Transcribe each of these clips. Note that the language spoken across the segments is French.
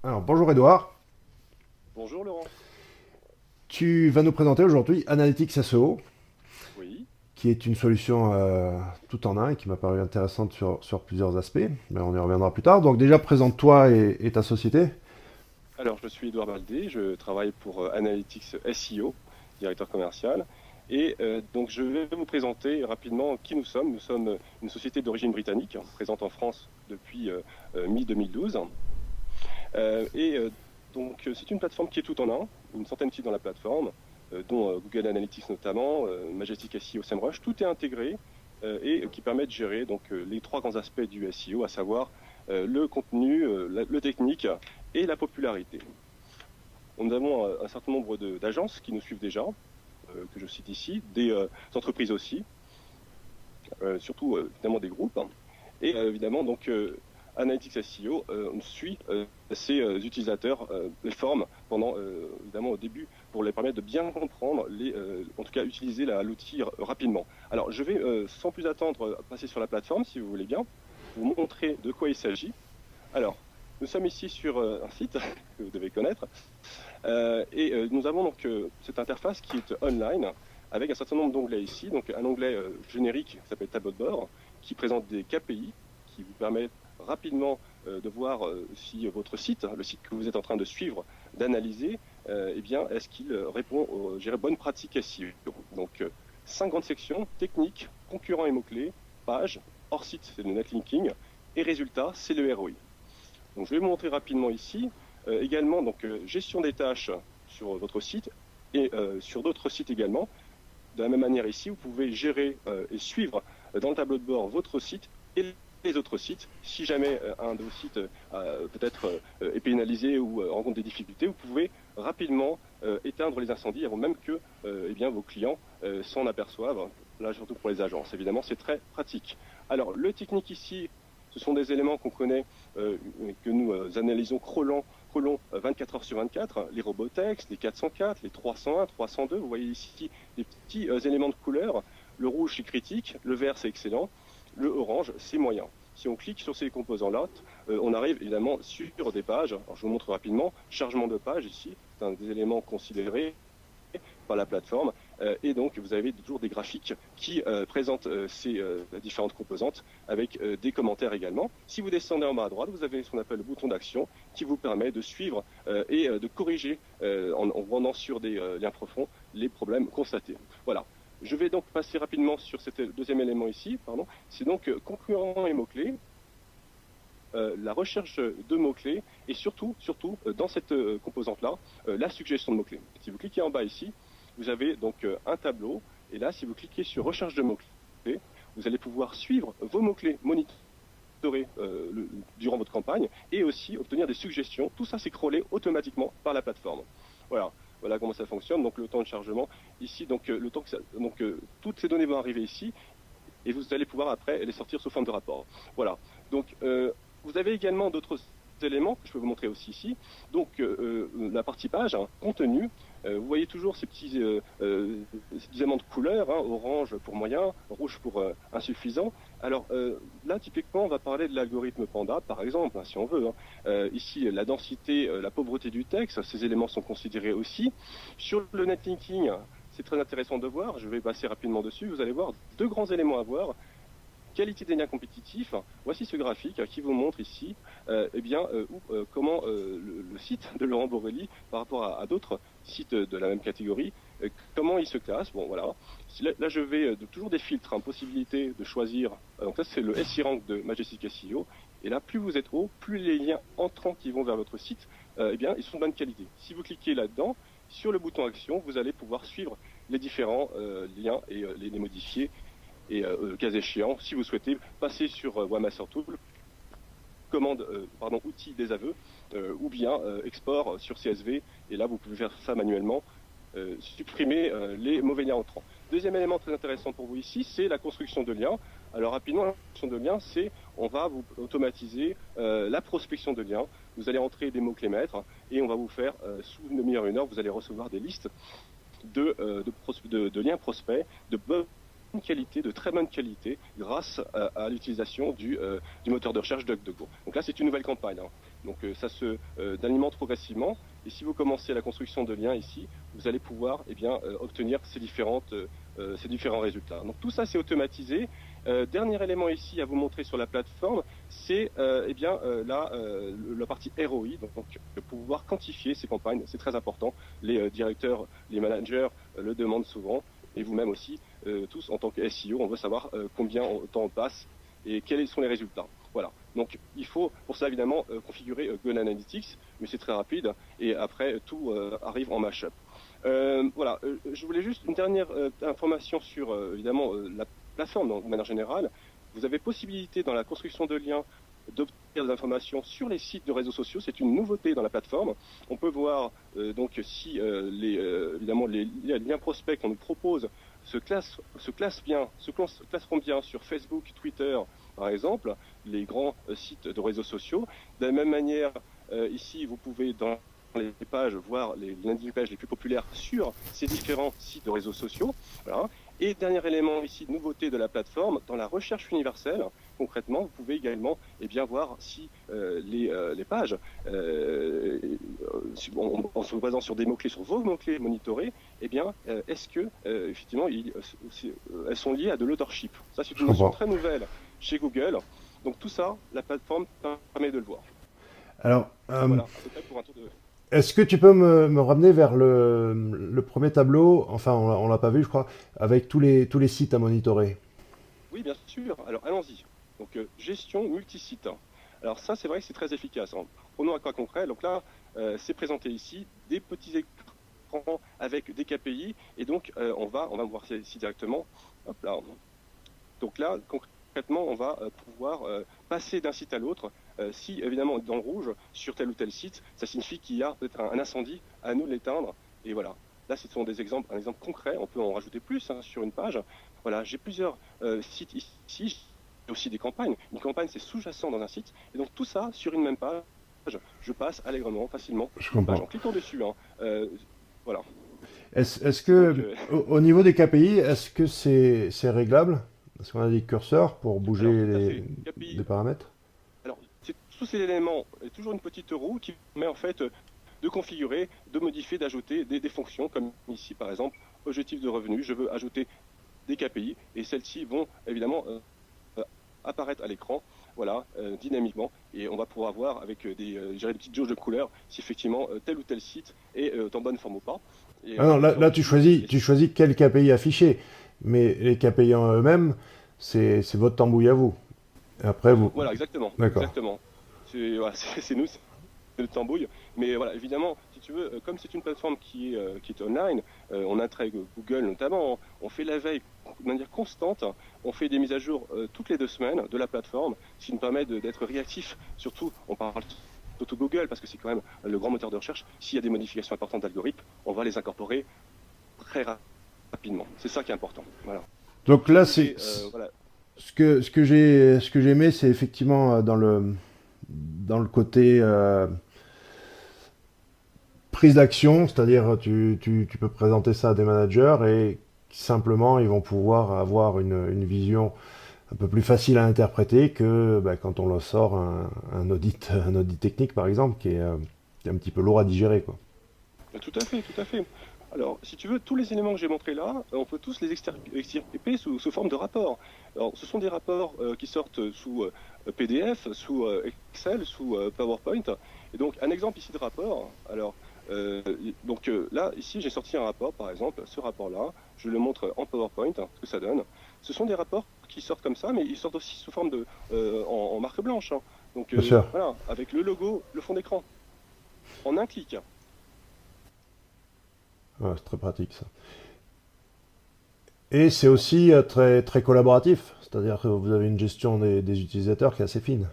Alors, bonjour Edouard, Bonjour Laurent. tu vas nous présenter aujourd'hui Analytics SEO, Oui. qui est une solution tout en un et qui m'a paru intéressante sur plusieurs aspects, mais on y reviendra plus tard. Donc déjà, présente-toi et ta société. Alors, je suis Edouard Baldé, je travaille pour Analytics SEO, directeur commercial. Et donc, je vais vous présenter rapidement qui nous sommes. Nous sommes une société d'origine britannique, présente en France depuis mi-2012. Et donc, c'est une plateforme qui est tout en un, une centaine de sites dans la plateforme, dont Google Analytics notamment, Majestic SEO, SEMrush. Tout est intégré et qui permet de gérer donc, les trois grands aspects du SEO, à savoir le contenu, le technique et la popularité. Nous avons un certain nombre d'agences qui nous suivent déjà, que je cite ici, des entreprises aussi, surtout évidemment des groupes. Et évidemment, donc, Analytics SEO suit ses utilisateurs, les forme pendant, évidemment, au début, pour les permettre de bien comprendre, en tout cas, utiliser l'outil rapidement. Alors, je vais, sans plus attendre, passer sur la plateforme, si vous voulez bien, vous montrer de quoi il s'agit. Alors, nous sommes ici sur un site que vous devez connaître, et nous avons donc cette interface qui est online, avec un certain nombre d'onglets ici, donc un onglet générique qui s'appelle Tableau de bord, qui présente des KPI, qui vous permettent rapidement de voir si votre site, le site que vous êtes en train de suivre, d'analyser, eh bien, est-ce qu'il répond aux bonnes pratiques SEO. Donc, 5 grandes sections, techniques, concurrents et mots-clés, pages, hors site, c'est le netlinking, et résultats, c'est le ROI. Donc, je vais vous montrer rapidement ici. Également, donc, gestion des tâches sur votre site et sur d'autres sites également. De la même manière ici, vous pouvez gérer et suivre dans le tableau de bord votre site et les autres sites. Si jamais un de vos sites peut-être est pénalisé ou rencontre des difficultés, vous pouvez rapidement éteindre les incendies avant même que eh bien, vos clients s'en aperçoivent. Là, surtout pour les agences, évidemment, c'est très pratique. Alors, le technique ici, ce sont des éléments qu'on connaît, que nous analysons crawlons 24 heures sur 24, les robotex, les 404, les 301, 302. Vous voyez ici des petits éléments de couleur. Le rouge, c'est critique, le vert, c'est excellent, le orange, c'est moyen. Si on clique sur ces composants-là, on arrive évidemment sur des pages. Alors, je vous montre rapidement. Chargement de page ici, c'est un des éléments considérés par la plateforme. Et donc, vous avez toujours des graphiques qui présentent ces différentes composantes avec des commentaires également. Si vous descendez en bas à droite, vous avez ce qu'on appelle le bouton d'action qui vous permet de suivre et de corriger en rendant sur des liens profonds les problèmes constatés. Voilà. Je vais donc passer rapidement sur ce deuxième élément ici. Pardon. C'est donc concurrents et mots-clés. La recherche de mots-clés et surtout dans cette composante-là, la suggestion de mots-clés. Si vous cliquez en bas ici, vous avez donc un tableau et là, si vous cliquez sur recherche de mots-clés, vous allez pouvoir suivre vos mots-clés, monitorer durant votre campagne et aussi obtenir des suggestions. Tout ça, c'est crawlé automatiquement par la plateforme. Voilà. Voilà comment ça fonctionne. Donc le temps de chargement ici, donc le temps que ça, donc toutes ces données vont arriver ici et vous allez pouvoir après les sortir sous forme de rapport. Voilà. Donc vous avez également d'autres éléments que je peux vous montrer aussi ici. Donc la partie page, hein, contenu, vous voyez toujours ces petits éléments de couleur, hein, orange pour moyen, rouge pour insuffisant. Alors là, typiquement, on va parler de l'algorithme Panda, par exemple, hein, si on veut. Hein. Ici, la densité, la pauvreté du texte, ces éléments sont considérés aussi. Sur le netlinking, c'est très intéressant de voir, je vais passer rapidement dessus, vous allez voir deux grands éléments à voir. Qualité des liens compétitifs, voici ce graphique qui vous montre ici eh bien, comment le site de Laurent Borelli, par rapport à d'autres sites de la même catégorie, comment il se classe. Bon, voilà. Là, je vais toujours des filtres, hein, possibilité de choisir. Donc ça, c'est le SI-Rank de Majestic SEO. Et là, plus vous êtes haut, plus les liens entrants qui vont vers votre site, eh bien, ils sont de bonne qualité. Si vous cliquez là-dedans, sur le bouton action, vous allez pouvoir suivre les différents liens et les modifier et cas échéant, si vous souhaitez passer sur Webmaster Tool, commande, outil des aveux, ou bien export sur CSV, et là vous pouvez faire ça manuellement, supprimer les mauvais liens entrants. Deuxième élément très intéressant pour vous ici, c'est la construction de liens. Alors rapidement, la construction de liens, c'est on va vous automatiser la prospection de liens. Vous allez entrer des mots-clés maîtres et on va vous faire, sous une demi-heure, une heure, vous allez recevoir des listes de liens prospects, de bonnes qualité, de très bonne qualité, grâce à l'utilisation du moteur de recherche DuckDuckGo. Donc là, c'est une nouvelle campagne. Hein. Donc ça se alimente progressivement. Et si vous commencez la construction de liens ici, vous allez pouvoir obtenir ces différents résultats. Donc tout ça c'est automatisé. Dernier élément ici à vous montrer sur la plateforme, c'est la partie ROI, donc pouvoir quantifier ces campagnes, c'est très important. Les directeurs, les managers le demandent souvent, et vous-même aussi, tous en tant que SEO, on veut savoir combien de temps on passe et quels sont les résultats. Voilà. Donc il faut pour ça évidemment configurer Google Analytics, mais c'est très rapide et après tout arrive en mashup. Voilà, je voulais juste une dernière information sur évidemment la plateforme de manière générale. Vous avez possibilité dans la construction de liens d'obtenir des informations sur les sites de réseaux sociaux. C'est une nouveauté dans la plateforme. On peut voir donc si évidemment les liens prospects qu'on nous propose se classeront bien sur Facebook, Twitter, par exemple, les grands sites de réseaux sociaux. De la même manière, ici, vous pouvez dans les pages voir les landing pages les plus populaires sur ces différents sites de réseaux sociaux. Voilà. Et dernier élément ici, nouveauté de la plateforme, dans la recherche universelle, concrètement, vous pouvez également voir si les pages, en se basant sur des mots-clés, sur vos mots-clés monitorés, est-ce que, effectivement, elles sont liées à de l'authorship. Ça, c'est une notion très nouvelle chez Google. Donc tout ça, la plateforme permet de le voir. Alors, voilà, c'est prêt pour un tour de... Est-ce que tu peux me ramener vers le premier tableau, enfin on l'a pas vu je crois, avec tous les sites à monitorer? Oui, bien sûr. Alors allons-y. Donc gestion multisite. Alors ça c'est vrai que c'est très efficace. Prenons un cas concret. Donc là c'est présenté ici des petits écrans avec des KPI et donc on va voir ici directement. Hop là. Donc là concrètement on va pouvoir passer d'un site à l'autre. Si évidemment dans le rouge sur tel ou tel site, ça signifie qu'il y a peut-être un incendie, à nous de l'éteindre. Et voilà. Là, ce sont des exemples, un exemple concret. On peut en rajouter plus sur une page. Voilà, j'ai plusieurs sites ici. J'ai aussi des campagnes. Une campagne, c'est sous-jacent dans un site. Et donc tout ça sur une même page, je passe allègrement, facilement. Je comprends. En cliquant dessus. Voilà. Est-ce que donc, au niveau des KPI, est-ce que c'est réglable? Est-ce qu'on a des curseurs pour bouger des paramètres? Alors, tous ces éléments, il y a toujours une petite roue qui permet en fait de configurer, de modifier, d'ajouter des fonctions, comme ici par exemple, objectif de revenu, je veux ajouter des KPI, et celles-ci vont évidemment apparaître à l'écran, voilà, dynamiquement, et on va pouvoir voir avec des petites jauges de couleurs si effectivement tel ou tel site est en bonne forme ou pas. Et, non, là tu choisis quel KPI afficher, mais les KPI en eux-mêmes, c'est votre tambouille à vous. Et après vous. Voilà, exactement. D'accord. Exactement. C'est nous, c'est le tambouille. Mais voilà, évidemment, si tu veux, comme c'est une plateforme qui est online, on intègre Google notamment, on fait la veille de manière constante, on fait des mises à jour toutes les 2 semaines de la plateforme, ce qui nous permet d'être réactif. Surtout, on parle surtout Google parce que c'est quand même le grand moteur de recherche. S'il y a des modifications importantes d'algorithmes, on va les incorporer très rapidement. C'est ça qui est important. Voilà. Donc là, c'est voilà. Ce que j'ai aimé, c'est effectivement dans le côté prise d'action, c'est-à-dire tu peux présenter ça à des managers et simplement ils vont pouvoir avoir une vision un peu plus facile à interpréter que quand on leur sort un audit technique par exemple qui est un petit peu lourd à digérer, quoi. Tout à fait, tout à fait. Alors, si tu veux, tous les éléments que j'ai montrés là, on peut tous les extirper sous forme de rapports. Alors, ce sont des rapports qui sortent sous PDF, sous Excel, sous PowerPoint. Et donc, un exemple ici de rapport. Alors, là, ici, j'ai sorti un rapport, par exemple, ce rapport-là. Je le montre en PowerPoint, ce que ça donne. Ce sont des rapports qui sortent comme ça, mais ils sortent aussi sous forme de en marque blanche. Donc, voilà, avec le logo, le fond d'écran, en un clic. Ouais, c'est très pratique ça. Et c'est aussi très, très collaboratif, c'est-à-dire que vous avez une gestion des utilisateurs qui est assez fine.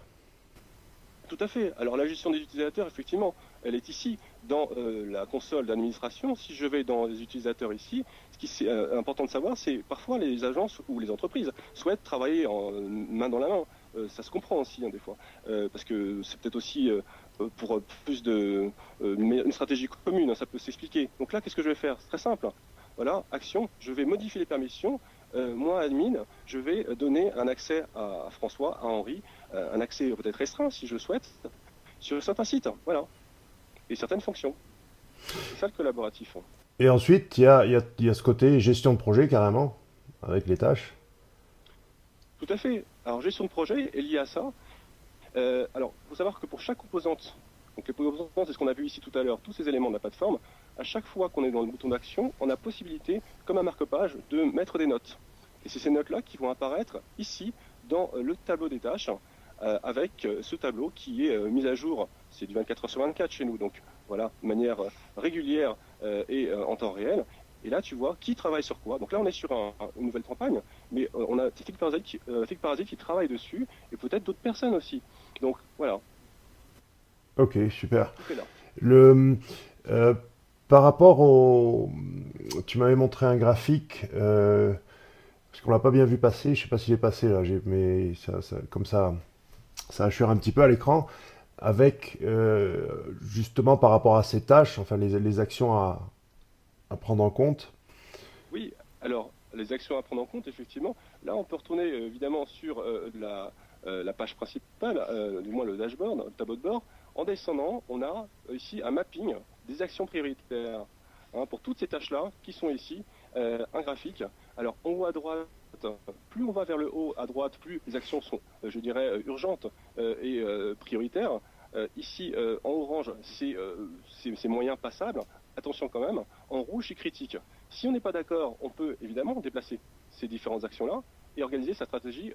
Tout à fait. Alors la gestion des utilisateurs, effectivement, elle est ici, dans la console d'administration. Si je vais dans les utilisateurs ici, ce qui est important de savoir, c'est parfois les agences ou les entreprises souhaitent travailler main dans la main. Ça se comprend aussi, des fois, parce que c'est peut-être aussi pour plus une stratégie commune, ça peut s'expliquer. Donc là, qu'est-ce que je vais faire? C'est très simple. Voilà, action, je vais modifier les permissions. Moi, admin, je vais donner un accès à François, à Henri, un accès peut-être restreint si je le souhaite. sur certains sites, voilà, et certaines fonctions. C'est ça le collaboratif. Et ensuite, il y a ce côté gestion de projet carrément, avec les tâches. Tout à fait. Alors, gestion de projet est liée à ça. Alors, il faut savoir que pour chaque composante, donc les composantes, c'est ce qu'on a vu ici tout à l'heure, tous ces éléments de la plateforme, à chaque fois qu'on est dans le bouton d'action, on a possibilité, comme un marque-page, de mettre des notes. Et c'est ces notes-là qui vont apparaître ici dans le tableau des tâches, avec ce tableau qui est mis à jour, c'est du 24 heures sur 24 chez nous, donc voilà, de manière régulière et en temps réel. Et là, tu vois qui travaille sur quoi. Donc là, on est sur une nouvelle campagne, mais on a Fig Parasite qui travaille dessus, et peut-être d'autres personnes aussi. Donc voilà, Ok, super. tout est là. Le, euh, Par rapport au... Tu m'avais montré un graphique, parce qu'on l'a pas bien vu passer, je sais pas s'il est passé là, mais comme ça assure un petit peu à l'écran, avec justement par rapport à ces tâches, enfin les actions à prendre en compte. Oui, alors les actions à prendre en compte, effectivement, là on peut retourner évidemment sur la page principale, du moins le dashboard, le tableau de bord. En descendant, on a ici un mapping des actions prioritaires. Hein, pour toutes ces tâches-là qui sont ici, un graphique. Alors en haut à droite, plus on va vers le haut à droite, plus les actions sont, je dirais, urgentes et prioritaires. Ici, en orange, c'est moyen passable. Attention quand même, en rouge, c'est critique. Si on n'est pas d'accord, on peut évidemment déplacer ces différentes actions-là et organiser sa stratégie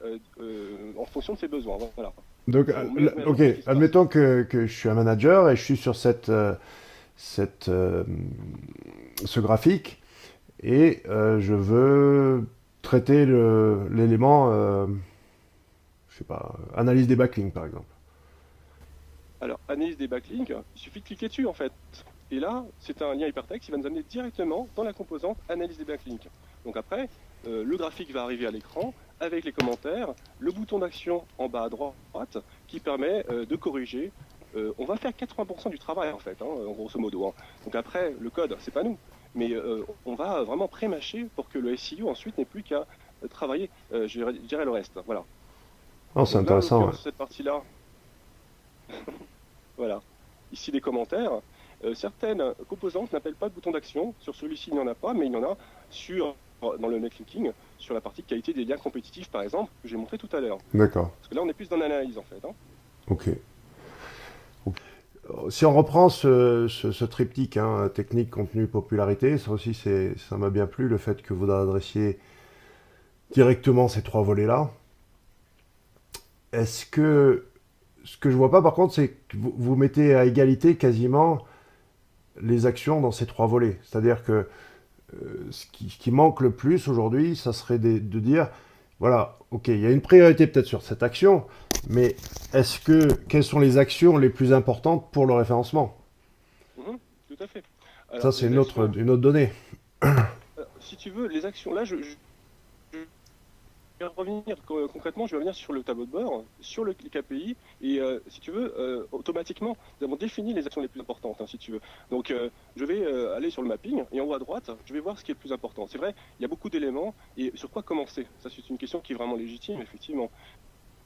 en fonction de ses besoins. Voilà. Donc, ok, Qu'est-ce qui se passe? admettons que je suis un manager et je suis sur cette, ce graphique et je veux traiter l'élément, je sais pas, analyse des backlinks par exemple. Alors, analyse des backlinks, il suffit de cliquer dessus en fait. Et là, c'est un lien hypertexte qui va nous amener directement dans la composante analyse des backlinks. Donc après, le graphique va arriver à l'écran avec les commentaires, le bouton d'action en bas à droite qui permet de corriger. On va faire 80% du travail en fait, hein, en grosso modo. Hein. Donc après, le code, c'est pas nous. Mais on va vraiment pré-mâcher pour que le SEO ensuite n'ait plus qu'à travailler, je dirais le reste. Voilà. Oh, c'est Donc là, en intéressant, ouais. l'occurrence, cette partie-là, voilà. Ici, les commentaires. Certaines composantes n'appellent pas de bouton d'action. Sur celui-ci, il n'y en a pas, mais il y en a dans le netlinking, sur la partie qualité des liens compétitifs, par exemple, que j'ai montré tout à l'heure. D'accord. Parce que là, on est plus dans l'analyse, en fait. Hein. Ok. Ok. Si on reprend ce triptyque, hein, technique, contenu, popularité, ça aussi, ça m'a bien plu, le fait que vous adressiez directement ces trois volets-là. Est-ce que ce que je vois pas par contre, c'est que vous mettez à égalité quasiment les actions dans ces trois volets. C'est-à-dire que ce qui manque le plus aujourd'hui, ça serait de dire, voilà, ok, il y a une priorité peut-être sur cette action, mais quelles sont les actions les plus importantes pour le référencement? Mhm, tout à fait. Ça, Alors, c'est les actions, une autre donnée. si tu veux, les actions, là, je vais revenir concrètement, je vais revenir sur le tableau de bord, sur le KPI, et si tu veux, automatiquement, nous avons défini les actions les plus importantes, hein, si tu veux. Donc, je vais aller sur le mapping, et en haut à droite, je vais voir ce qui est le plus important. C'est vrai, il y a beaucoup d'éléments, et sur quoi commencer? Ça, c'est une question qui est vraiment légitime, effectivement.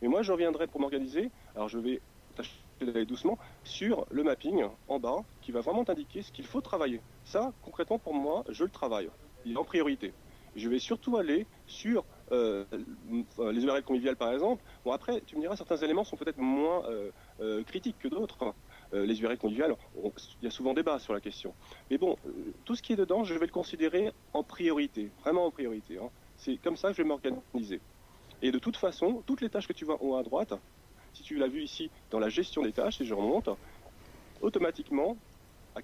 Mais moi, je reviendrai pour m'organiser, alors je vais tâcher d'aller doucement, sur le mapping en bas, qui va vraiment t'indiquer ce qu'il faut travailler. Ça, concrètement, pour moi, je le travaille. Il est en priorité. Je vais surtout aller sur les URL conviviales, par exemple. Bon, après, tu me diras, certains éléments sont peut-être moins critiques que d'autres. Les URL conviviales, il y a souvent débat sur la question. Mais bon, tout ce qui est dedans, je vais le considérer en priorité, vraiment en priorité. Hein. C'est comme ça que je vais m'organiser. Et de toute façon, toutes les tâches que tu vois en haut à droite, si tu l'as vu ici dans la gestion des tâches, et je remonte, automatiquement, à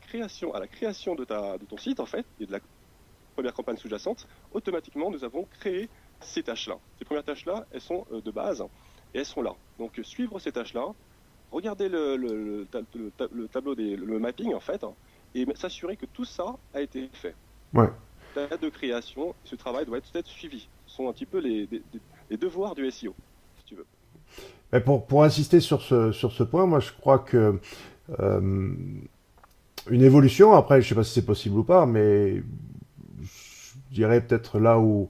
la création de ton site, en fait, et de la première campagne sous-jacente, automatiquement, nous avons créé ces tâches-là. Ces premières tâches-là, elles sont de base, et elles sont là. Donc, suivre ces tâches-là, regarder le tableau, le mapping, en fait, et s'assurer que tout ça a été fait. Ouais. La date de création, ce travail doit être suivi. Ce sont un petit peu les devoirs du SEO, si tu veux. Mais pour insister sur ce point, moi je crois que euh, une évolution, après je sais pas si c'est possible ou pas, mais je dirais peut-être là où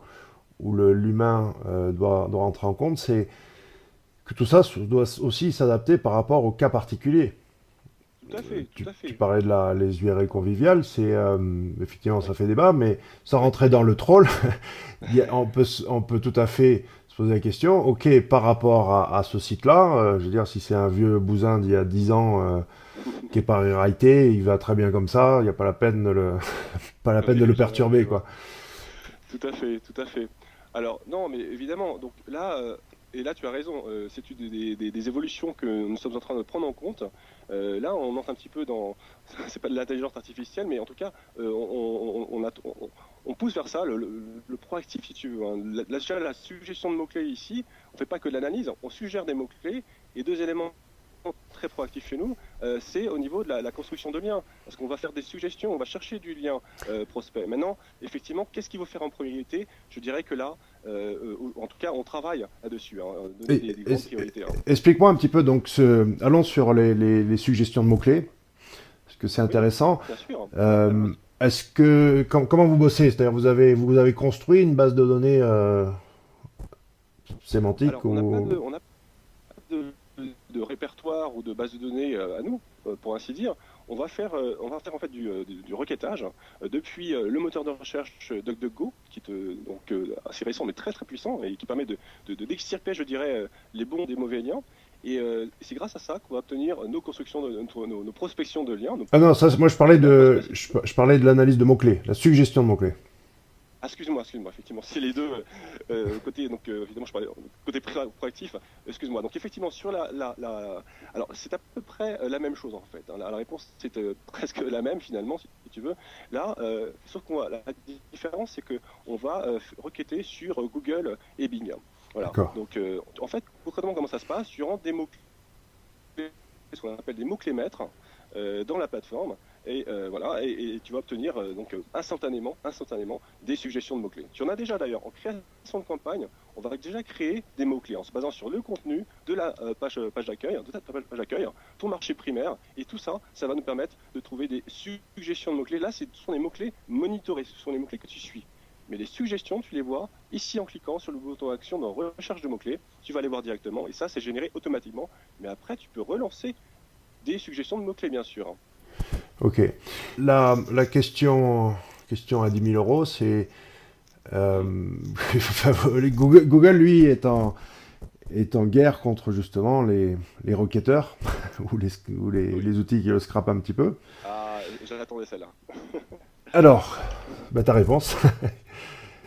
l'humain doit rentrer en compte, c'est que tout ça doit aussi s'adapter par rapport au cas particulier. tout à fait, tout à Tu fait. parlais de les URL conviviales, effectivement ça fait débat, mais sans rentrer dans le troll, on peut tout à fait se poser la question, ok, par rapport à ce site-là, je veux dire, si c'est un vieux bousin d'il y a 10 ans qui est pas rewrité, il va très bien comme ça, il n'y a pas la peine de pas la peine de Oui, le je perturber, vois. quoi. Tout à fait, tout à fait. Alors, non, mais évidemment, donc là, et là tu as raison, c'est des évolutions que nous sommes en train de prendre en compte. Là, on entre un petit peu dans, c'est pas de l'intelligence artificielle, mais en tout cas, on pousse vers ça, le proactif, si tu veux, hein. Déjà, la suggestion de mots-clés ici, on fait pas que de l'analyse, on suggère des mots-clés, et deux éléments très proactifs chez nous, c'est au niveau de la construction de liens. Parce qu'on va faire des suggestions, on va chercher du lien prospect. Maintenant, effectivement, qu'est-ce qu'il faut faire en priorité? Je dirais que là, en tout cas, on travaille là-dessus, hein, donner Et- des et- grandes priorités, hein. Explique-moi un petit peu, donc, allons sur les suggestions de mots-clés, parce que c'est Oui, intéressant. bien sûr. Alors, Comment vous bossez? C'est-à-dire, vous avez construit une base de données sémantique on n'a pas ou... de, de répertoire ou de base de données à nous, pour ainsi dire. On va faire en fait du requêtage depuis le moteur de recherche DuckDuckGo, qui est donc assez récent mais très très puissant et qui permet d'extirper, je dirais, les bons des mauvais liens. Et c'est grâce à ça qu'on va obtenir nos constructions, nos prospections de liens, Ah non, ça, moi je liens prospects, si tu veux. je parlais de l'analyse de mots-clés, la suggestion de mots-clés. Ah, excuse-moi, effectivement, c'est les deux côté, donc évidemment, je parlais côté proactif, excuse-moi. Donc effectivement, sur alors c'est à peu près la même chose en fait, hein. La réponse c'est presque la même finalement, si tu veux. Là, sauf la différence, c'est que on va requêter sur Google et Bing. Voilà. D'accord. Donc en fait, concrètement, comment ça se passe? Tu rentres des mots ce qu'on appelle des mots-clés maîtres dans la plateforme et voilà et tu vas obtenir donc instantanément des suggestions de mots-clés. Tu en as déjà d'ailleurs en création de campagne, on va déjà créer des mots-clés en se basant sur le contenu de la page d'accueil, de ta page d'accueil, ton marché primaire et tout ça, ça va nous permettre de trouver des suggestions de mots-clés. Là, ce sont des mots-clés monitorés, ce sont les mots-clés que tu suis. Mais les suggestions, tu les vois ici en cliquant sur le bouton action dans recherche de mots-clés, tu vas les voir directement et ça, c'est généré automatiquement. Mais après, tu peux relancer des suggestions de mots-clés, bien sûr, hein. Ok. La question à 10 000 euros, c'est... Google, lui, est en guerre contre justement les requêteurs Oui. les outils qui le scrapent un petit peu. Ah, j'attendais celle-là. Alors, bah, ta réponse.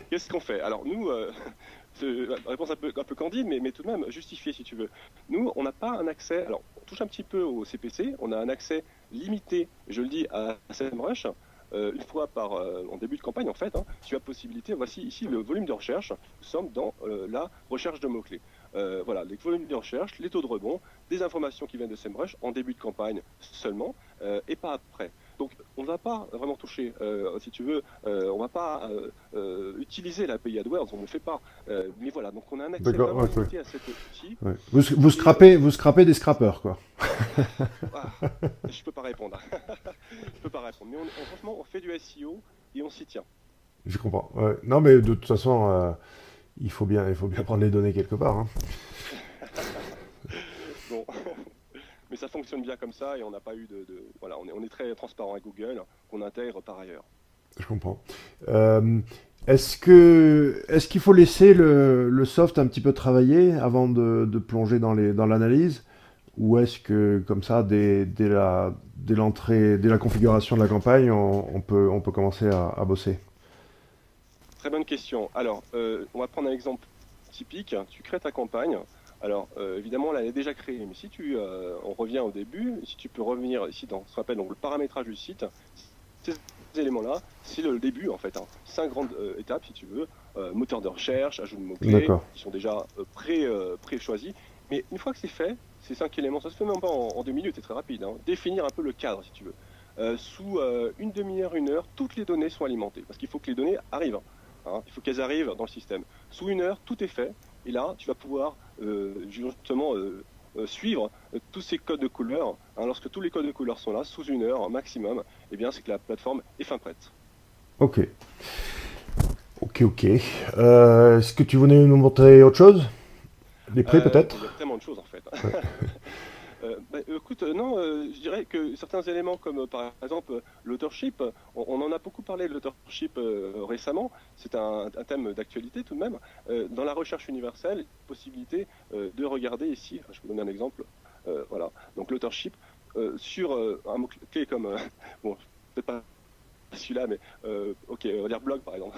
Qu'est-ce qu'on fait? Alors, nous, la réponse un peu candide, mais tout de même justifiée, si tu veux. Nous, on n'a pas un accès. Alors, on touche un petit peu au CPC. On a un accès limité, je le dis, à SEMrush. Une fois en début de campagne, en fait, hein, tu as possibilité. Voici ici le volume de recherche. Nous sommes dans la recherche de mots-clés. Voilà, les volumes de recherche, les taux de rebond, des informations qui viennent de SEMrush en début de campagne seulement, et pas après. Donc, on ne va pas vraiment toucher, si tu veux, on ne va pas utiliser l'API AdWords, on ne le fait pas. Mais voilà, donc on a un accès D'accord, vraiment ouais, ouais. limité à cet outil. Ouais. Et Vous scrapez des scrappers, quoi. ah, je peux pas répondre. Je peux pas répondre. Mais franchement, on fait du SEO et on s'y tient. Je comprends. Ouais. Non, mais de toute façon, il faut bien prendre les données quelque part, hein. Bon, mais ça fonctionne bien comme ça et on n'a pas eu voilà, on est très transparent avec Google, qu'on intègre par ailleurs. Je comprends. Euh, est-ce qu'il faut laisser le soft un petit peu travailler avant de plonger dans l'analyse? Ou est-ce que, comme ça, dès la configuration de la campagne, on peut commencer à bosser? Très bonne question. Alors, on va prendre un exemple typique. Tu crées ta campagne. Alors, évidemment, là, elle est déjà créée. Mais si on revient au début, si tu peux revenir ici dans ce qu'on appelle donc, le paramétrage du site, ces éléments-là, c'est le début, en fait, hein. 5 grandes étapes, si tu veux. Moteur de recherche, ajout de mots-clés, D'accord. qui sont déjà pré-choisis. Mais une fois que c'est fait, ces 5 éléments, ça se fait même pas en 2 minutes, c'est très rapide, hein. Définir un peu le cadre, si tu veux. Sous une demi-heure, une heure, toutes les données sont alimentées. Parce qu'il faut que les données arrivent, hein. Il faut qu'elles arrivent dans le système. Sous une heure, tout est fait. Et là, tu vas pouvoir justement suivre tous ces codes de couleurs, hein. Lorsque tous les codes de couleurs sont là, sous une heure maximum, eh bien, c'est que la plateforme est fin prête. Ok. Ok. Est-ce que tu voulais nous montrer autre chose? Les prix, Il y peut-être? a tellement de choses en fait. Écoute, non, je dirais que certains éléments comme par exemple l'authorship, on en a beaucoup parlé de l'authorship récemment, c'est un thème d'actualité tout de même. Dans la recherche universelle, possibilité de regarder ici, je vais vous donner un exemple, voilà, donc l'authorship sur un mot-clé comme, bon, peut-être pas celui-là, mais ok, on va dire blog par exemple,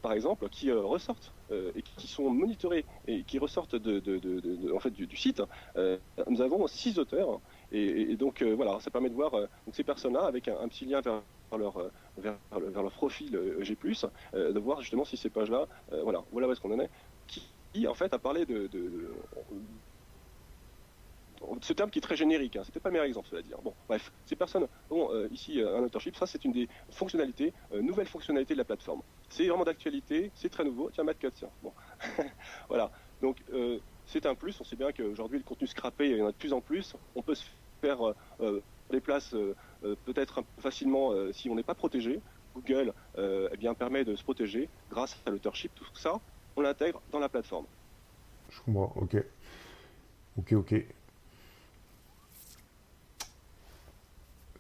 par exemple, qui ressortent et qui sont monitorés et qui ressortent en fait, du site. Nous avons 6 auteurs et donc voilà, ça permet de voir donc ces personnes-là avec un petit lien vers leur, vers leur profil G+, de voir justement si ces pages-là, voilà où est-ce qu'on en est, qui en fait a parlé ce terme qui est très générique, hein, c'était pas le meilleur exemple, cela dire. Bon, bref, ces personnes ont ici un authorship, ça c'est une des fonctionnalités, nouvelles fonctionnalités de la plateforme. C'est vraiment d'actualité, c'est très nouveau. Tiens, Matt Cut, tiens. Bon, voilà. Donc c'est un plus. On sait bien qu'aujourd'hui le contenu scrappé, il y en a de plus en plus. On peut se faire des places peut-être facilement si on n'est pas protégé. Google eh bien, permet de se protéger grâce à l'authorship. Tout ça, on l'intègre dans la plateforme. Je comprends, ok. Ok.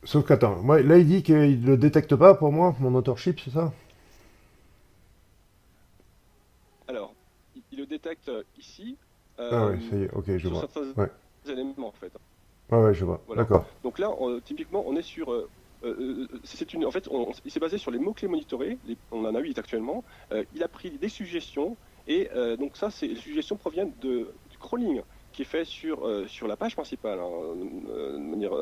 Sauf qu'attends, moi, là il dit qu'il ne le détecte pas pour moi, mon authorship, c'est ça? Alors, il le détecte ici Ah ouais, ça y est, ok, je sur vois. certains Ouais, éléments en fait. ouais, je vois. Voilà. D'accord. Donc là, typiquement, on est sur. En fait, il s'est basé sur les mots-clés monitorés. On en a 8 actuellement. Il a pris des suggestions et donc ça, les suggestions proviennent du crawling qui est fait sur la page principale. Hein, de manière,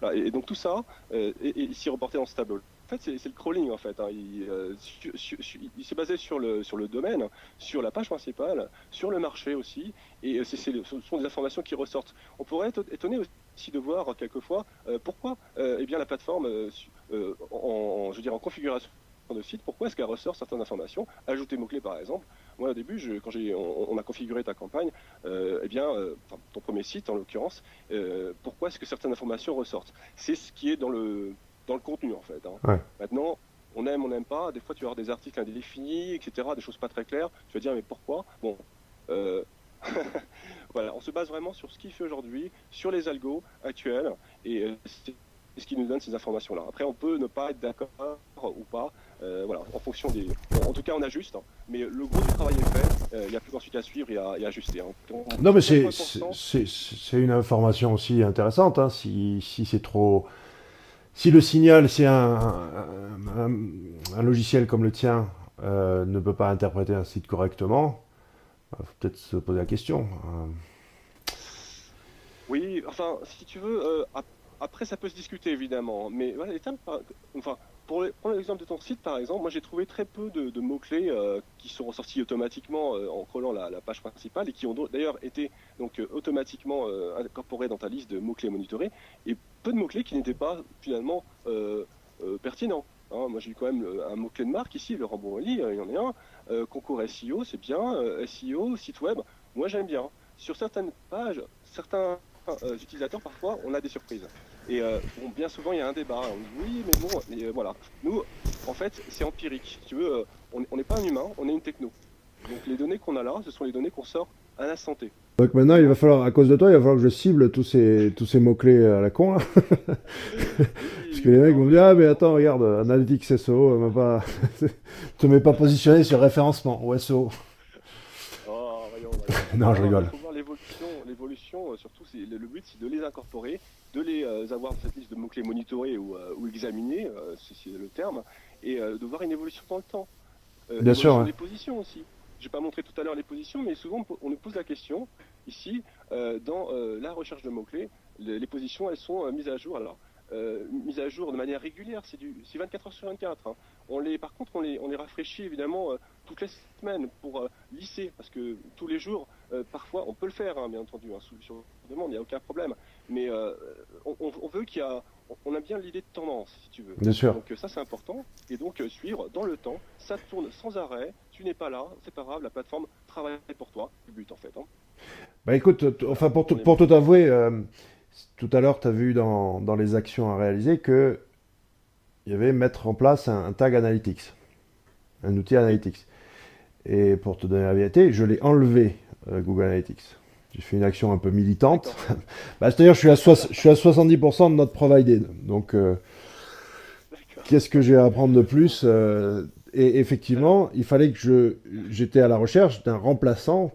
voilà. Et donc tout ça est ici reporté dans ce tableau. En fait, c'est le crawling en fait. Hein. Il s'est basé sur le domaine, sur la page principale, sur le marché aussi, et ce sont des informations qui ressortent. On pourrait être étonné aussi de voir quelquefois pourquoi eh bien, la plateforme, je veux dire, en configuration de site, pourquoi est-ce qu'elle ressort certaines informations, ajouter mots-clés par exemple. Moi au début, quand on a configuré ta campagne, eh bien, ton premier site en l'occurrence, pourquoi est-ce que certaines informations ressortent? C'est ce qui est dans le contenu en fait. Hein. Ouais. Maintenant, on aime, on n'aime pas, des fois tu vas avoir des articles indéfinis, etc., des choses pas très claires, tu vas dire mais pourquoi? Bon, euh, voilà, on se base vraiment sur ce qu'il fait aujourd'hui, sur les algos actuels, et c'est ce qui nous donne ces informations-là. Après, on peut ne pas être d'accord ou pas, voilà, en fonction des... En tout cas, on ajuste, hein, mais le gros du travail est fait, il n'y a plus qu'ensuite à suivre et à ajuster. Hein. Donc, Non, mais 80%, c'est une information aussi intéressante, hein, si c'est trop... Si le signal, c'est un logiciel comme le tien, ne peut pas interpréter un site correctement, il faut peut-être se poser la question. oui, enfin, si tu veux, après ça peut se discuter évidemment, mais voilà, les termes, enfin, prendre l'exemple de ton site par exemple, moi j'ai trouvé très peu de mots-clés qui sont ressortis automatiquement en crawlant la page principale et qui ont d'ailleurs été donc automatiquement incorporés dans ta liste de mots-clés monitorés, et peu de mots-clés qui n'étaient pas finalement pertinents. Hein. Moi j'ai eu quand même un mot-clé de marque ici, le Ramborelli, il y en a un, concours SEO, c'est bien, SEO, site web, moi j'aime bien. Sur certaines pages, certains utilisateurs, parfois, on a des surprises. Et bon, bien souvent, il y a un débat. On dit oui, mais bon, voilà. Nous, en fait, c'est empirique. Si tu veux, on n'est pas un humain, on est une techno. Donc les données qu'on a là, ce sont les données qu'on sort à l'instant T. Donc maintenant, il va falloir, à cause de toi, il va falloir que je cible tous ces mots-clés à la con, là. Parce que Oui, les mecs non, vont me mais dire, ah mais attends, regarde, Analytics SEO, te m'est pas positionné sur référencement ou SEO. oh, voyons. Non, je Non, mais il rigole. faut voir l'évolution, surtout, le but, c'est de les incorporer, de les avoir dans cette liste de mots-clés monitorés ou examinés, c'est le terme, et de voir une évolution dans le temps. Bien sûr, Évolution ouais. des positions aussi. Je n'ai pas montré tout à l'heure les positions, mais souvent on nous pose la question, ici, dans la recherche de mots-clés, les positions, elles sont mises à jour. Alors, mises à jour de manière régulière, c'est 24 heures sur 24. Hein. Par contre, on les rafraîchit évidemment toutes les semaines pour lisser, parce que tous les jours, parfois, on peut le faire, hein, bien entendu, hein, sur demande, il n'y a aucun problème. Mais on veut on a bien l'idée de tendance, si tu veux. Bien sûr. Donc ça, c'est important. Et donc, suivre dans le temps, ça tourne sans arrêt, tu n'es pas là, c'est pas grave, la plateforme travaille pour toi, c'est le but en fait. Hein. Bah écoute, Voilà, enfin on est pour bon. tout avouer, tout à l'heure, tu as vu dans les actions à réaliser que il y avait mettre en place un tag Analytics, un outil Oui, Analytics. Et pour te donner la vérité, je l'ai enlevé, Google Analytics. tu fais une action un peu militante. D'accord. Bah, c'est-à-dire, je suis à 70% de not provided. Donc, D'accord. qu'est-ce que j'ai à apprendre de plus? Et Alors, effectivement, il fallait que j'étais à la recherche d'un remplaçant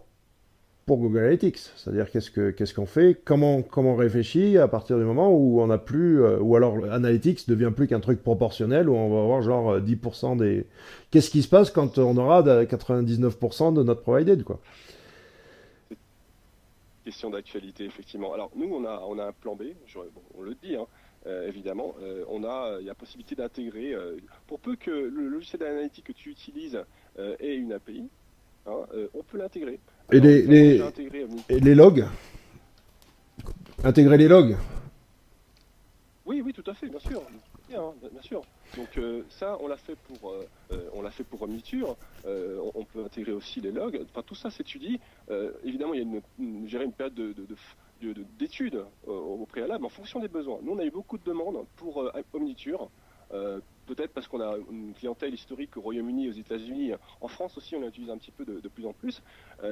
pour Google Analytics. C'est-à-dire, qu'est-ce qu'on fait? Comment on réfléchit à partir du moment où on n'a plus, ou alors Analytics devient plus qu'un truc proportionnel où on va avoir genre 10% des. Qu'est-ce qui se passe quand on aura 99% de notre provided, quoi? c'est une question d'actualité, effectivement. Alors, nous, on a un plan B, bon, on le dit, hein, évidemment. Il y a possibilité d'intégrer, pour peu que le logiciel d'analytique que tu utilises ait une API, hein, on peut l'intégrer. Et Alors, nous avons déjà intégré et les logs? Intégrer les logs? Oui, oui, tout à fait, bien sûr. Bien, hein, bien sûr. Donc ça, on l'a fait pour Omniture. On peut intégrer aussi les logs. Enfin, tout ça s'étudie. Évidemment, il y a une période d'études au préalable en fonction des besoins. Nous, on a eu beaucoup de demandes pour Omniture. Peut-être parce qu'on a une clientèle historique au Royaume-Uni, aux États-Unis, en France aussi, on l'utilise un petit peu de plus en plus.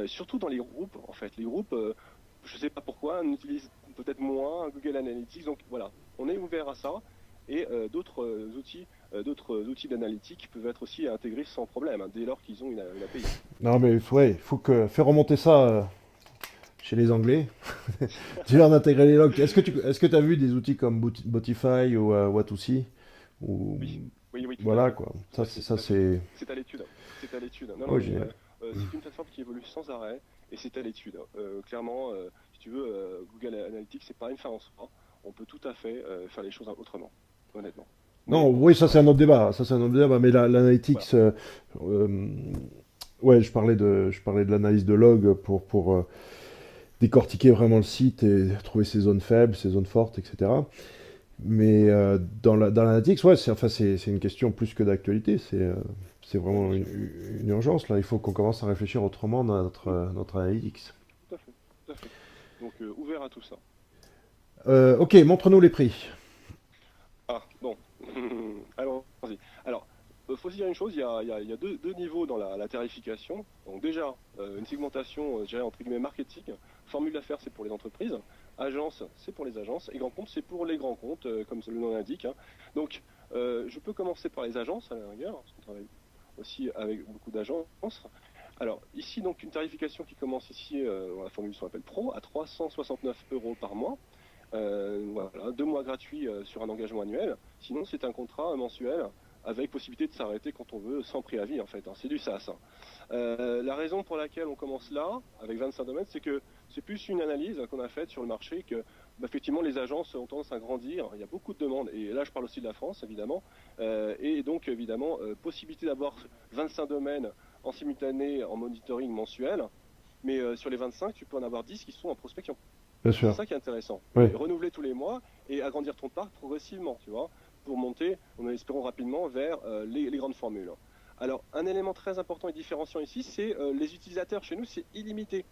Surtout dans les groupes, en fait. Les groupes, je ne sais pas pourquoi, on utilise peut-être moins Google Analytics. Donc voilà, on est ouvert à ça. Et d'autres outils d'analytique peuvent être aussi intégrés sans problème, hein, dès lors qu'ils ont une API. Non, mais ouais, il faut faire remonter ça chez les Anglais. Dis-leur d'intégrer les logs. Est-ce que tu as vu des outils comme Botify ou Watusi ou Oui, oui, oui, tout à voilà fait. quoi. Tout à fait, Ça tout à fait. c'est. C'est à l'étude. C'est à l'étude. Non, non, Oh, mais génial. c'est une plateforme qui évolue sans arrêt et c'est à l'étude. Clairement, si tu veux, Google Analytics, c'est pas une fin en soi. On peut tout à fait faire les choses autrement, honnêtement. Mais Non, bon, oui, ça voilà. c'est un autre débat. Ça c'est un autre débat. Mais Voilà. l'analytics, euh, ouais, je parlais de l'analyse de log pour décortiquer vraiment le site et trouver ses zones faibles, ses zones fortes, etc. Mais dans l'analytics, ouais, c'est une question plus que d'actualité. C'est Oui, vraiment bien sûr. une urgence là. Il faut qu'on commence à réfléchir autrement dans Mm, notre analytics. tout à fait. Tout à fait. Donc, ouvert à tout ça. Ok, montre-nous les prix. Ah, bon. Allons-y. Alors, faut se dire une chose, il y a deux niveaux dans la tarification. Donc déjà, une segmentation, je dirais, entre guillemets, marketing. Formule d'affaires, c'est pour les entreprises. Agence, c'est pour les agences. Et grand compte, c'est pour les grands comptes, comme le nom l'indique, hein. Donc, je peux commencer par les agences, à la rigueur, parce qu'on travaille aussi avec beaucoup d'agences. Alors, ici, donc, une tarification qui commence ici, dans la formule qu'on appelle Pro, à 369 euros par mois. Voilà, 2 mois gratuits sur un engagement annuel. Sinon, c'est un contrat mensuel avec possibilité de s'arrêter quand on veut, sans préavis en fait, hein. C'est du SaaS, hein. La raison pour laquelle on commence là, avec 25 domaines, c'est que c'est plus une analyse qu'on a faite sur le marché que, effectivement, les agences ont tendance à grandir. Il y a beaucoup de demandes, et là, je parle aussi de la France, évidemment. Et donc, évidemment, possibilité d'avoir 25 domaines en simultané en monitoring mensuel. Mais sur les 25, tu peux en avoir 10 qui sont en prospection. Bien C'est sûr. ça qui est intéressant. Oui. Et renouveler tous les mois et agrandir ton parc progressivement, tu vois, pour monter, on espérons rapidement, vers les grandes formules. Alors, un élément très important et différenciant ici, c'est les utilisateurs. Chez nous, c'est illimité.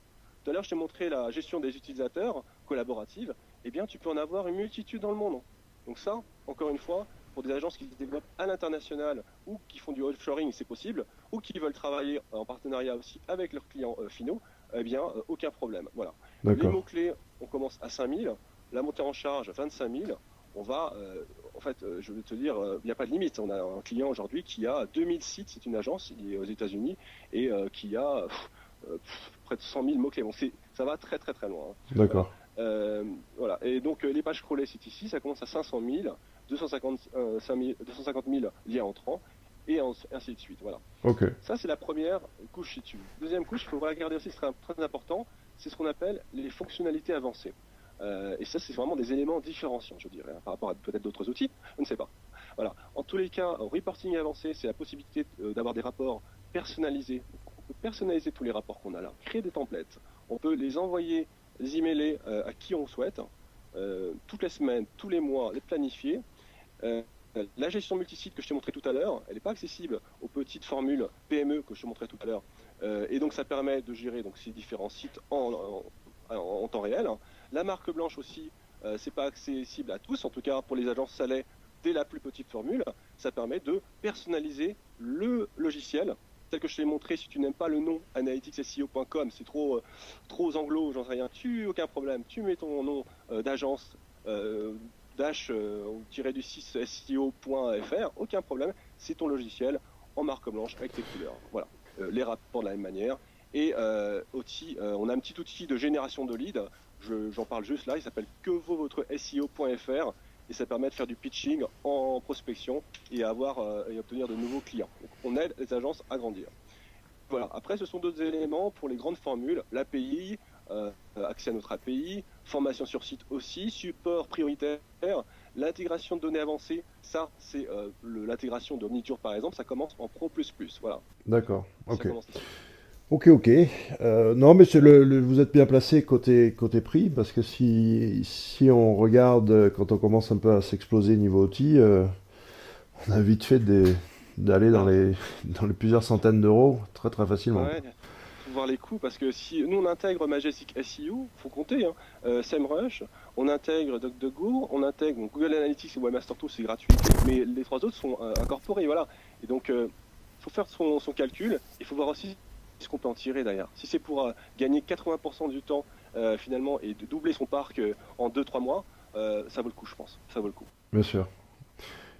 Tout à l'heure, je t'ai montré la gestion des utilisateurs collaborative. Eh bien, tu peux en avoir une multitude dans le monde. Donc ça, encore une fois, pour des agences qui se développent à l'international ou qui font du offshoring, c'est possible, ou qui veulent travailler en partenariat aussi avec leurs clients finaux, eh bien, aucun problème. Voilà. Les D'accord. mots-clés, on commence à 5000, la montée en charge 25 000. On va, en fait, je vais te dire, il n'y a pas de limite. On a un client aujourd'hui qui a 2000 sites, c'est une agence, il est aux États-Unis, et qui a près de 100 000 mots-clés. Bon, ça va très très très loin, hein. Voilà. D'accord. Voilà. Et donc, les pages crawlées, c'est ici, ça commence à 500 000, 250 000 liens entrants, et ainsi de suite. Voilà. Ok. Ça, c'est la première couche si Deuxième couche, il faut regarder aussi, ce sera très important, c'est ce qu'on appelle les fonctionnalités avancées. Et ça, c'est vraiment des éléments différenciants, je dirais, hein, par rapport à peut-être d'autres outils, je ne sais pas. Voilà. En tous les cas, reporting avancé, c'est la possibilité d'avoir des rapports personnalisés. On peut personnaliser tous les rapports qu'on a là, créer des templates. On peut les envoyer, les emailer à qui on souhaite, toutes les semaines, tous les mois, les planifier. Euh, la gestion multisite que je t'ai montré tout à l'heure, elle n'est pas accessible aux petites formules PME que je te montrais tout à l'heure. Et donc ça permet de gérer donc, ces différents sites en temps réel. La marque blanche aussi, c'est pas accessible à tous, en tout cas pour les agences ça l'est dès la plus petite formule. Ça permet de personnaliser le logiciel tel que je t'ai montré, si tu n'aimes pas le nom analyticsseo.com, c'est trop anglo, j'en sais rien, aucun problème, tu mets ton nom d'agence du 6 SEO.fr, aucun problème, c'est ton logiciel en marque blanche avec tes couleurs. Voilà, les rapports de la même manière. Et on a un petit outil de génération de leads, j'en parle juste là, il s'appelle que vaut votre SEO.fr et ça permet de faire du pitching en prospection et obtenir de nouveaux clients. Donc, on aide les agences à grandir. Voilà. Après, ce sont d'autres éléments pour les grandes formules, l'API, accès à notre API, formation sur site aussi, support prioritaire, l'intégration de données avancées, ça c'est l'intégration d'Omniture par exemple, ça commence en Pro++, voilà. D'accord, Ça ok. commence là. Ok, ok. Non, mais vous êtes bien placé côté prix, parce que si on regarde, quand on commence un peu à s'exploser niveau outils, on a vite fait d'aller dans Ah, dans les plusieurs centaines d'euros très très facilement. ouais, faut voir les coûts parce que si nous on intègre Majestic SEO, faut compter, hein, SEMrush, on intègre DuckDuckGo, on intègre donc, Google Analytics et Webmaster Tools, c'est gratuit, mais les trois autres sont incorporés, voilà. Et donc faut faire son calcul, il faut voir aussi ce qu'on peut en tirer d'ailleurs. Si c'est pour gagner 80% du temps finalement et de doubler son parc en 2-3 mois, ça vaut le coup je pense, ça vaut le coup. Bien sûr.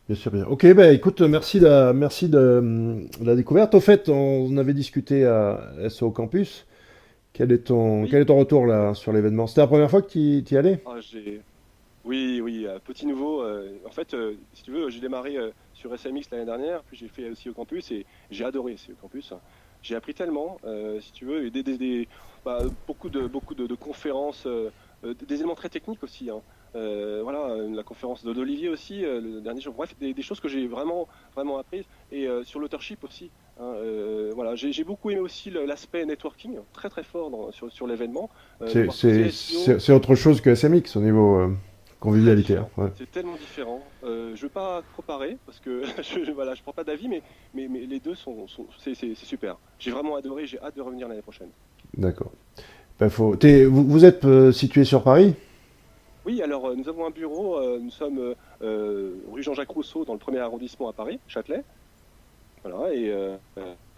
Bien sûr, bien. Ok, ben écoute, merci de la découverte. Au fait, on avait discuté à SO Campus. Oui, Quel est ton retour là sur l'événement? C'était la première fois que tu y allais? ah, oui, oui, petit nouveau. En fait, si tu veux, j'ai démarré sur SMX l'année dernière, puis j'ai fait aussi au campus et j'ai adoré aussi au campus. J'ai appris tellement, si tu veux, et beaucoup de conférences, des éléments très techniques aussi, hein. Voilà, la conférence d'Olivier aussi, le dernier jour. Bref, des choses que j'ai vraiment apprises. Et sur l'authorship aussi, hein, voilà, j'ai beaucoup aimé aussi l'aspect networking, très très fort sur l'événement. De voir tous ces SEO. C'est autre chose que SMX au niveau Très convivialité, hein. différent. Ouais. C'est tellement différent. Je ne veux pas comparer parce que voilà, je prends pas d'avis, mais les deux c'est super. J'ai vraiment adoré. J'ai hâte de revenir l'année prochaine. D'accord. Ben, vous êtes situé sur Paris? Oui, alors nous avons un bureau. Nous sommes rue Jean-Jacques Rousseau dans le premier arrondissement à Paris, Châtelet. Voilà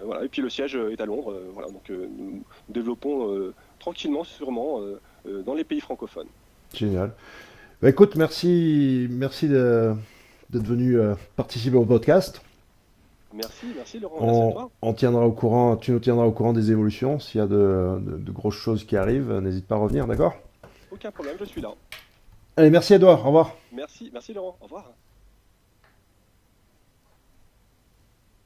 voilà. Et puis le siège est à Londres. Voilà, donc nous développons tranquillement, sûrement, dans les pays francophones. Génial. Ben, écoute, merci d'être venu participer au podcast. Merci Laurent. Merci à toi. On tiendra au courant, tu nous tiendras au courant des évolutions. S'il y a de grosses choses qui arrivent, n'hésite pas à revenir, d'accord? Aucun problème, je suis là. Allez, merci Edouard, au revoir. Merci Laurent. Au revoir.